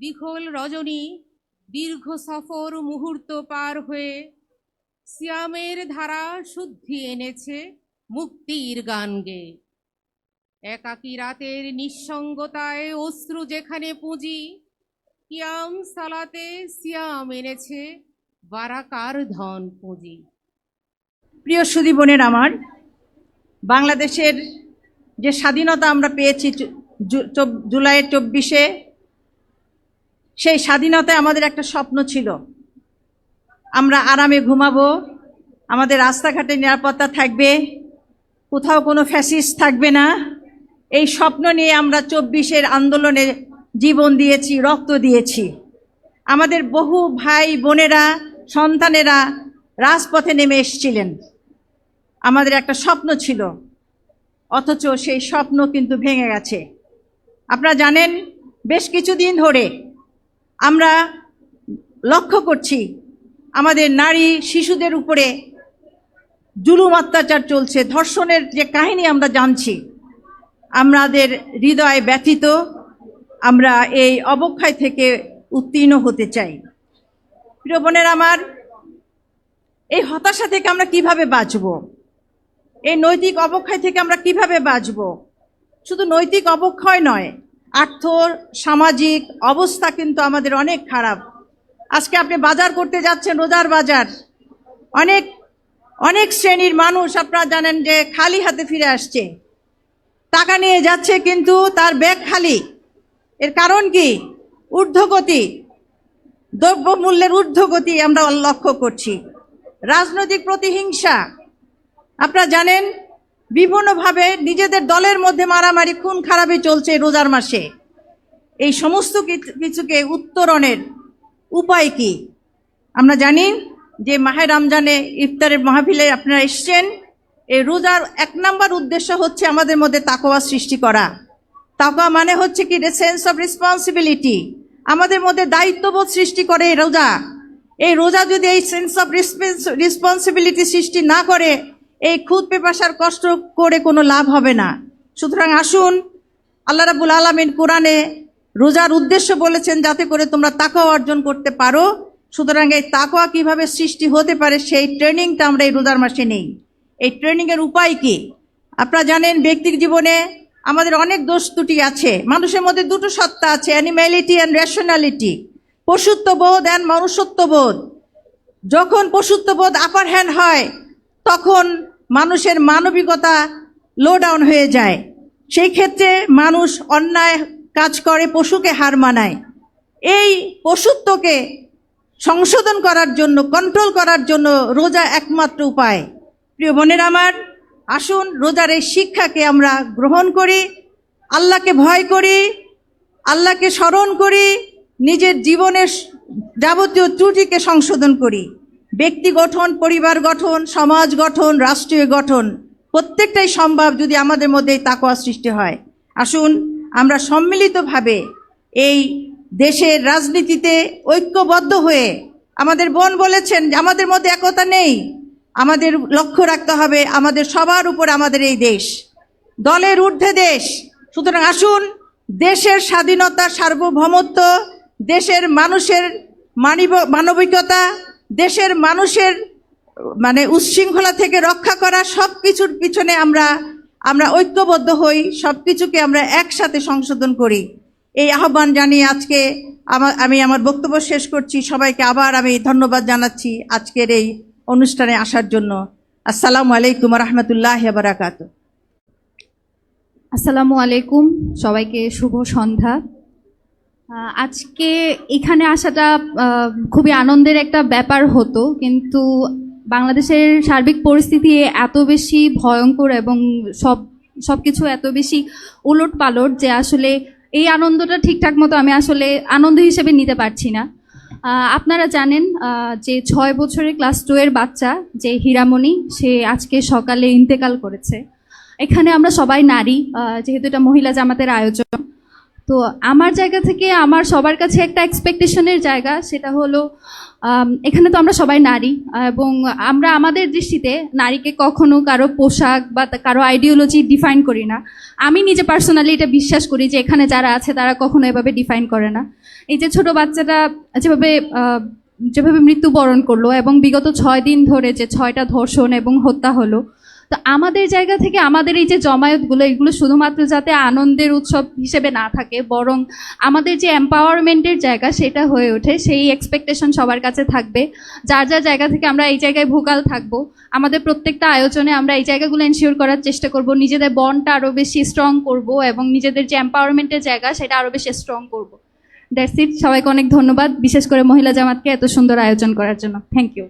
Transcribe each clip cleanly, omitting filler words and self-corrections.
বিখল রজনী দীর্ঘ সফর মুহূর্ত পার হয়ে সিয়ামের ধারা শুদ্ধি এনেছে মুক্তির গান গেয়ে। একাকী রাতের নিঃসঙ্গতায় অশ্রু যেখানে পুঁজি, কিয়াম সালাতে সিয়াম এনেছে বারাকার ধন পুঁজি। প্রিয় সুধী বোনের আমার, বাংলাদেশের যে স্বাধীনতা আমরা পেয়েছি জুলাই 24-এ, সেই স্বাধীনতায় আমাদের একটা স্বপ্ন ছিল, আমরা আরামে ঘুমাবো, আমাদের রাস্তাঘাটে নিরাপত্তা থাকবে, কোথাও কোনো ফ্যাসিস্ট থাকবে না। এই স্বপ্ন নিয়ে আমরা 24-এর আন্দোলনে জীবন দিয়েছি, রক্ত দিয়েছি। আমাদের বহু ভাই বোনেরা, সন্তানেরা রাজপথে নেমে এসেছিলেন। আমাদের একটা স্বপ্ন ছিল, অথচ সেই স্বপ্ন কিন্তু ভেঙে গেছে। আপনারা জানেন, বেশ কিছুদিন ধরে আমরা লক্ষ্য করছি আমাদের নারী শিশুদের উপরে জুলুম অত্যাচার চলছে, ধর্ষণের যে কাহিনী আমরা জানছি। আমাদের হৃদয় ব্যথিত, আমরা এই অবক্ষয় থেকে উত্তীর্ণ হতে চাই। প্রিয় বোনের আমার, এই হতাশা থেকে আমরা কিভাবে বাঁচব? এই নৈতিক অবক্ষয় থেকে আমরা কিভাবে বাঁচব? শুধু নৈতিক অবক্ষয় নয়, আর্থ সামাজিক অবস্থা কিন্তু আমাদের অনেক খারাপ। আজকে আপনি বাজার করতে যাচ্ছেন, রোজার বাজার, অনেক অনেক শ্রেণীর মানুষ আপনারা জানেন যে খালি হাতে ফিরে আসছে, টাকা নিয়ে যাচ্ছে কিন্তু তার ব্যাগ খালি। এর কারণ কি? ঊর্ধ্বগতি, দ্রব্যমূল্যের ঊর্ধ্বগতি আমরা লক্ষ্য করছি। রাজনৈতিক প্রতিহিংসা, আপনারা জানেন বিভিন্নভাবে নিজেদের দলের মধ্যে মারামারি, খুন খারাপি চলছে রোজার মাসে। এই সমস্ত কিছুকে উত্তরণের উপায় কি? আমরা জানি যে মাহে রমজানে ইফতারের মাহফিলে আপনারা এসছেন। এই রোজার 1 নম্বর উদ্দেশ্য হচ্ছে আমাদের মধ্যে তাকওয়া সৃষ্টি করা। তাকওয়া মানে হচ্ছে কি? সেন্স অফ রেসপন্সিবিলিটি, আমাদের মধ্যে দায়িত্ববোধ সৃষ্টি করে এই রোজা। এই রোজা যদি এই সেন্স অফ রেসপন্সিবিলিটি সৃষ্টি না করে, এই খুদ পেপাসার কষ্ট করে কোনো লাভ হবে না। সুতরাং আসুন, আল্লাহ রাব্বুল আলামিন কোরআনে রোজার উদ্দেশ্য বলেছেন যাতে করে তোমরা তাকওয়া অর্জন করতে পারো। সুতরাং এই তাকওয়া কিভাবে সৃষ্টি হতে পারে সেই ট্রেনিংটা আমরা এই রোজার মাসে নেই। এই ট্রেনিংয়ের উপায় কি? আপনারা জানেন ব্যক্তির জীবনে আমাদের অনেক দোষ ত্রুটি আছে। মানুষের মধ্যে দুটো সত্তা আছে, অ্যানিম্যালিটি অ্যান্ড রেশনালিটি, পশুত্ববোধ অ্যান্ড মনুষ্যত্ববোধ। যখন পশুত্ববোধ আপার হ্যান্ড হয়, তখন মানুষের মানবিকতা লো ডাউন হয়ে যায়। সেই ক্ষেত্রে মানুষ অন্যায় কাজ করে, পশুকে হার মানায়। এই পশুত্বকে সংশোধন করার জন্য, কন্ট্রোল করার জন্য রোজা একমাত্র উপায়। প্রিয় বোনেরা আমার, আসুন রোজার এই শিক্ষাকে আমরা গ্রহণ করি, আল্লাহকে ভয় করি, আল্লাহকে স্মরণ করি, নিজের জীবনের যাবতীয় ত্রুটিকে সংশোধন করি। ব্যক্তি গঠন, পরিবার গঠন, সমাজ গঠন, রাষ্ট্রীয় গঠন প্রত্যেকটাই সম্ভব যদি আমাদের মধ্যে তাকওয়া সৃষ্টি হয়। আসুন আমরা সম্মিলিতভাবে এই দেশের রাজনীতিতে ঐক্যবদ্ধ হয়ে, আমাদের বোন বলেছেন যে আমাদের মধ্যে একতা নেই, আমাদের লক্ষ্য রাখতে হবে আমাদের সবার উপর আমাদের এই দেশ, দলের ঊর্ধ্বে দেশ। সুতরাং আসুন দেশের স্বাধীনতা, সার্বভৌমত্ব, দেশের মানুষের মানবিকতা, দেশের মানুষের উচ্ছৃঙ্খলা থেকে রক্ষা করা, সব কিছুর পিছনে আমরা ঐক্যবদ্ধ হই, সব কিছুকে আমরা একসাথে সংশোধন করি। এই আহ্বান জানিয়ে আজকে আমি আমার বক্তব্য শেষ করছি। সবাইকে আবার আমি ধন্যবাদ জানাচ্ছি আজকের এই অনুষ্ঠানে আসার জন্য। আসসালামু আলাইকুম রহমতুল্লাহ বারাকাতুহু। আসসালামু আলাইকুম, সবাইকে শুভ সন্ধ্যা। আজকে এখানে আসাটা খুবই আনন্দের একটা ব্যাপার হতো, কিন্তু বাংলাদেশের সার্বিক পরিস্থিতি এত বেশি ভয়ঙ্কর এবং সব কিছু এত বেশি উলট পালট যে আসলে এই আনন্দটা ঠিকঠাক মতো আমি আসলে আনন্দ হিসেবে নিতে পারছি না। আপনারা জানেন যে 6 বছরের ক্লাস 2 এর বাচ্চা যে হীরামণি, সে আজকে সকালে ইন্তেকাল করেছে। এখানে আমরা সবাই নারী, যেহেতু এটা মহিলা জামাতের আয়োজন, তো আমার জায়গা থেকে আমার সবার কাছে একটা এক্সপেকটেশনের জায়গা, সেটা হলো এখানে তো আমরা সবাই নারী এবং আমরা আমাদের দৃষ্টিতে নারীকে কখনো কারো পোশাক বা কারো আইডিওলজি ডিফাইন করি না। আমি নিজে পার্সোনালি এটা বিশ্বাস করি যে এখানে যারা আছে তারা কখনো এভাবে ডিফাইন করে না। এই যে ছোট বাচ্চাটা যেভাবে যেভাবে মৃত্যুবরণ করলো এবং বিগত 6 দিন ধরে যে 6টা ধর্ষণ এবং হত্যা হলো, তো আমাদের জায়গা থেকে আমাদের এই যে জমায়েতগুলো, এগুলো শুধুমাত্র যাতে আনন্দের উৎসব হিসেবে না থাকে, বরং আমাদের যে এম্পাওয়ারমেন্টের জায়গা সেটা হয়ে ওঠে, সেই এক্সপেকটেশন সবার কাছে থাকবে। যার যার জায়গা থেকে আমরা এই জায়গায় ভোকাল থাকবো। আমাদের প্রত্যেকটা আয়োজনে আমরা এই জায়গাগুলো এনশিওর করার চেষ্টা করব, নিজেদের বন্ডটা আরও বেশি স্ট্রং করব এবং নিজেদের যে এম্পাওয়ারমেন্টের জায়গা সেটা আরও বেশি স্ট্রং করব। That's it. সবাইকে অনেক ধন্যবাদ, বিশেষ করে মহিলা জামাতকে এত সুন্দর আয়োজন করার জন্য। Thank you.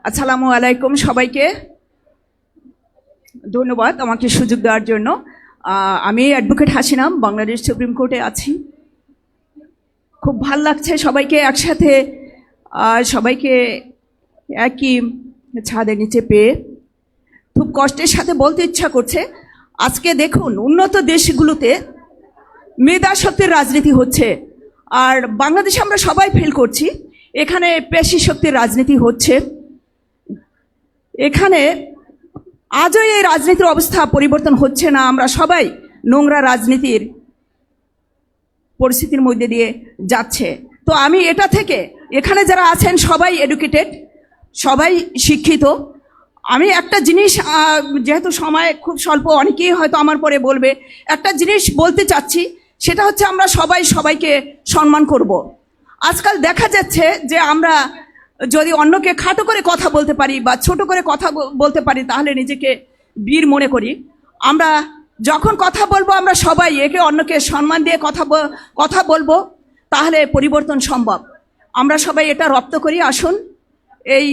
আসসালামু আলাইকুম সবাইকে, ধন্যবাদ আমাকে সুযোগ দেওয়ার জন্য। আমি অ্যাডভোকেট হাসিনা, বাংলাদেশ সুপ্রিম কোর্টে আছি। খুব ভাল লাগছে সবাইকে একসাথে, সবাইকে একই ছাদের নিচে পেয়ে। খুব কষ্টের সাথে বলতে ইচ্ছা করছে, আজকে দেখুন উন্নত দেশগুলোতে মেধা শক্তির রাজনীতি হচ্ছে, আর বাংলাদেশে আমরা সবাই ফিল করছি এখানে পেশি শক্তির রাজনীতি হচ্ছে। এখানে আজও এই রাজনীতির অবস্থা পরিবর্তন হচ্ছে না, আমরা সবাই নোংরা রাজনীতির পরিস্থিতির মধ্যে দিয়ে যাচ্ছে। তো আমি এটা থেকে, এখানে যারা আছেন সবাই এডুকেটেড, সবাই শিক্ষিত। আমি একটা জিনিস, যেহেতু সময় খুব স্বল্প, অনেকেই হয়তো আমার পরে বলবে, একটা জিনিস বলতে চাচ্ছি, সেটা হচ্ছে আমরা সবাই সবাইকে সম্মান করব। আজকাল দেখা যাচ্ছে যে আমরা যদি অন্যকে খাটো করে কথা বলতে পারি বা ছোট করে কথা বলতে পারি তাহলে নিজেকে বীর মনে করি। আমরা যখন কথা বলবো আমরা সবাই একে অন্যকে সম্মান দিয়ে কথা বলবো, তাহলে পরিবর্তন সম্ভব। আমরা সবাই এটা রপ্ত করি। আসুন এই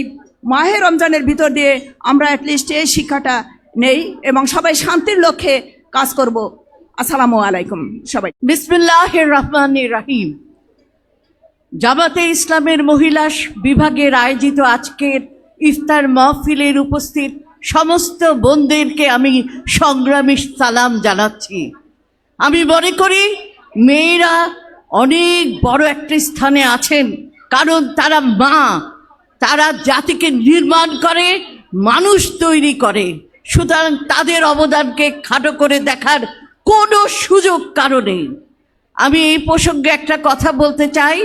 মাহে রমজানের ভিতর দিয়ে আমরা অ্যাটলিস্ট এই শিক্ষাটা নেই এবং সবাই শান্তির লক্ষ্যে কাজ করব। আসসালামু আলাইকুম সবাই। বিসমিল্লাহির রহমানির রহিম। জামাতে ইসলামের মহিলা বিভাগের আয়োজিত আজকের ইফতার মাহফিলের উপস্থিত সমস্ত বোনদেরকে আমি সংগ্রামী সালাম জানাচ্ছি। আমি মনে করি মেয়েরা অনেক বড় একটা স্থানে আছেন, কারণ তারা মা, তারা জাতিকে নির্মাণ করে, মানুষ তৈরি করে। সুতরাং তাদের অবদানকে খাটো করে দেখার কোনো সুযোগ কারণে। আমি এই প্রসঙ্গে একটা কথা বলতে চাই।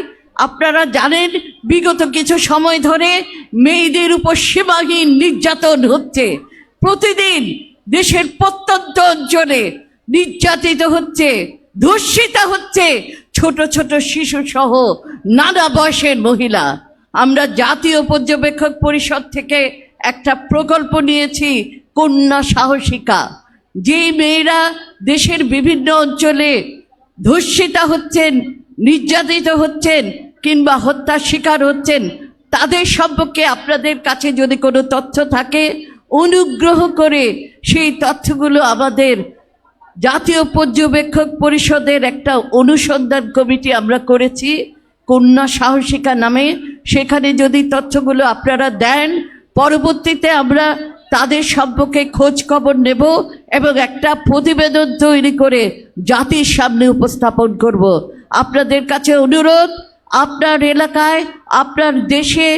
আপনারা জানেন বিগত কিছু সময় ধরে মেয়েদের উপর সীমাহীন নির্যাতন হচ্ছে। প্রতিদিন দেশের প্রত্যন্ত অঞ্চলে নির্যাতিত হচ্ছে, ধর্ষিত হচ্ছে ছোট ছোট শিশু সহ নানা বয়সের মহিলা। আমরা জাতীয় পর্যবেক্ষক পরিষদ থেকে একটা প্রকল্প নিয়েছি, কন্যা সাহসিকা। যেই মেয়েরা দেশের বিভিন্ন অঞ্চলে ধর্ষিত হচ্ছেন, নির্যাতিত হচ্ছেন কিংবা হত্যার শিকার হচ্ছেন, তাদের সম্পর্কে আপনাদের কাছে যদি কোনো তথ্য থাকে অনুগ্রহ করে সেই তথ্যগুলো আমাদের জাতীয় পর্যবেক্ষক পরিষদের একটা অনুসন্ধান কমিটি আমরা করেছি কন্যা সাহসিকা নামে। সেখানে যদি তথ্যগুলো আপনারা দেন, পরবর্তীতে আমরা তাদের সম্পর্কে খোঁজ খবর নেব এবং একটা প্রতিবেদন তৈরি করে জাতির সামনে উপস্থাপন করব। আপনাদের কাছে অনুরোধ, আপনার এলাকায়, আপনার দেশে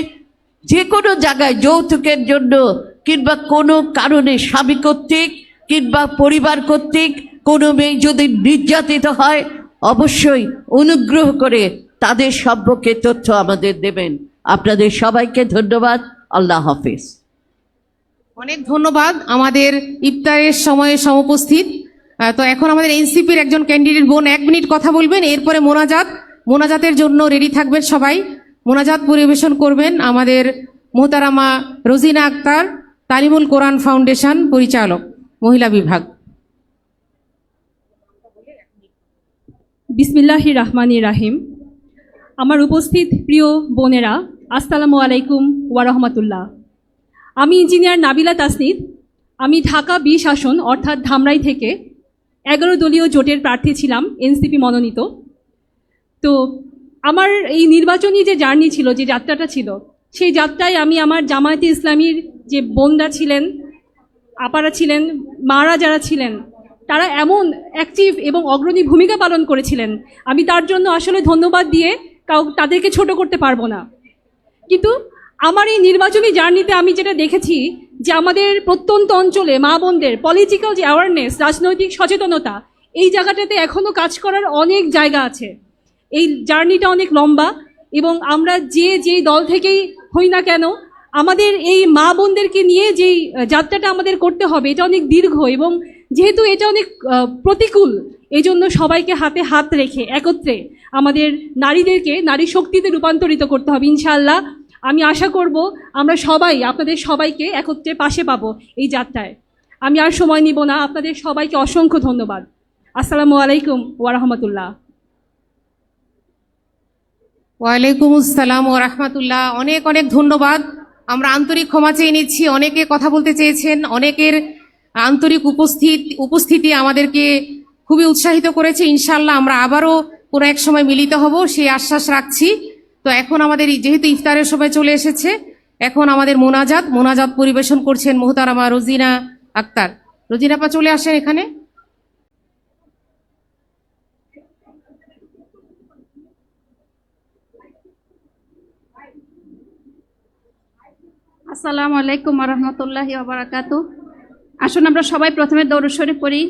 যে কোনো জায়গায় যৌতুকের জন্য কিংবা কোনো কারণে স্বামী কর্তৃক কিংবা পরিবার কর্তৃক কোনো মেয়ে যদি নির্যাতিত হয়, অবশ্যই অনুগ্রহ করে তাদের সম্পর্কে তথ্য আমাদের দেবেন। আপনাদের সবাইকে ধন্যবাদ। আল্লাহ হাফেজ। অনেক ধন্যবাদ আমাদের ইফতারের সময়ে সমুপস্থিত। তো এখন আমাদের এনসিপির একজন ক্যান্ডিডেট বোন 1 মিনিট কথা বলবেন, এরপরে মোনাজাতের জন্য রেডি থাকবেন সবাই। মোনাজাত পরিবেশন করবেন আমাদের মোহতারামা রোজিনা আক্তার, তালিমুল কোরআন ফাউন্ডেশন পরিচালক, মহিলা বিভাগ। বিসমিল্লাহির রহমানির রাহিম। আমার উপস্থিত প্রিয় বোনেরা, আসসালামু আলাইকুম ওয়া রাহমাতুল্লাহ। আমি ইঞ্জিনিয়ার নাবিলা তাসনিদ। আমি ঢাকা 20 আসন অর্থাৎ ধামরাই থেকে 11 দলীয় জোটের প্রার্থী ছিলাম, এনসিপি মনোনীত। তো আমার এই নির্বাচনী যে জার্নি ছিল, যে যাত্রাটা ছিল, সেই যাত্রায় আমি আমার জামায়াতে ইসলামীর যে বোনরা ছিলেন, আপারা ছিলেন, মারা যারা ছিলেন, তারা এমন অ্যাক্টিভ এবং অগ্রণী ভূমিকা পালন করেছিলেন, আমি তার জন্য আসলে ধন্যবাদ দিয়ে তাদেরকে ছোট করতে পারবো না। কিন্তু আমার এই নির্বাচনী জার্নিতে আমি যেটা দেখেছি যে আমাদের প্রত্যন্ত অঞ্চলে মা বোনদের পলিটিক্যাল যে অ্যাওয়ারনেস, রাজনৈতিক সচেতনতা, এই জায়গাটাতে এখনও কাজ করার অনেক জায়গা আছে। এই জার্নিটা অনেক লম্বা এবং আমরা যেই দল থেকেই হই না কেন, আমাদের এই মা বোনদেরকে নিয়ে যেই যাত্রাটা আমাদের করতে হবে এটা অনেক দীর্ঘ, এবং যেহেতু এটা অনেক প্রতিকূল, এই জন্য সবাইকে হাতে হাত রেখে একত্রে আমাদের নারীদেরকে নারী শক্তিতে রূপান্তরিত করতে হবে ইনশাআল্লাহ। আমি আশা করব আমরা সবাই আপনাদের সবাইকে একত্রে পাশে পাবো এই যাত্রায়। আমি আর সময় নিব না, আপনাদের সবাইকে অসংখ্য ধন্যবাদ। আসসালামু আলাইকুম ওয়া রাহমাতুল্লাহ। ওয়ালাইকুম আসসালাম ওয়া রাহমাতুল্লাহ। অনেক অনেক ধন্যবাদ। আমরা আন্তরিক ক্ষমা চেয়ে নিচ্ছি, অনেকে কথা বলতে চেয়েছেন, অনেকের আন্তরিক উপস্থিতি আমাদেরকে খুবই উৎসাহিত করেছে। ইনশাআল্লাহ আমরা আবারও কোনো এক সময় মিলিত হব সেই আশ্বাস রাখছি। তো এখন আমাদের যেহেতু ইফতারের সময় চলে এসেছে, এখন আমাদের মোনাজাত পরিবেশন করছেন মোহতারামা রোজিনা আক্তার। রোজিনা আপা চলে আসেন এখানে। আসসালামু আলাইকুম রহমতুল্লাহি ওয়া বারাকাতুহু। আসুন আমরা সবাই প্রথমে দরুদ শরীফ পড়ি।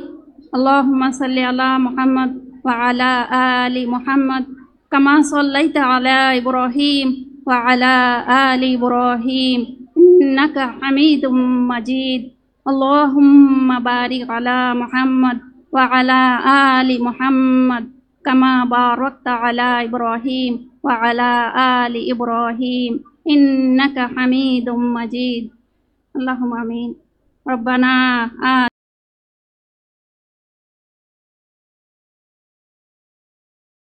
আল্লাহুম্মা সাল্লি আলা মুহাম্মদ ওয়া আলা আলি মুহাম্মদ কামা সাল্লাইতা আলা ইব্রাহিম ওয়া আলা আলি ইব্রাহিম ইন্নাকা হামিদুম মাজিদ। আল্লাহুম্মা বারিক আলা মুহাম্মদ ওয়া আলা আলি মুহাম্মদ কামা বারাকতা আলা ইব্রাহিম ওয়া আলা আলি ইব্রাহিম ইন্নাকা হামিদুম মাজিদ। আল্লাহুম্মা আমিন। রব্বানা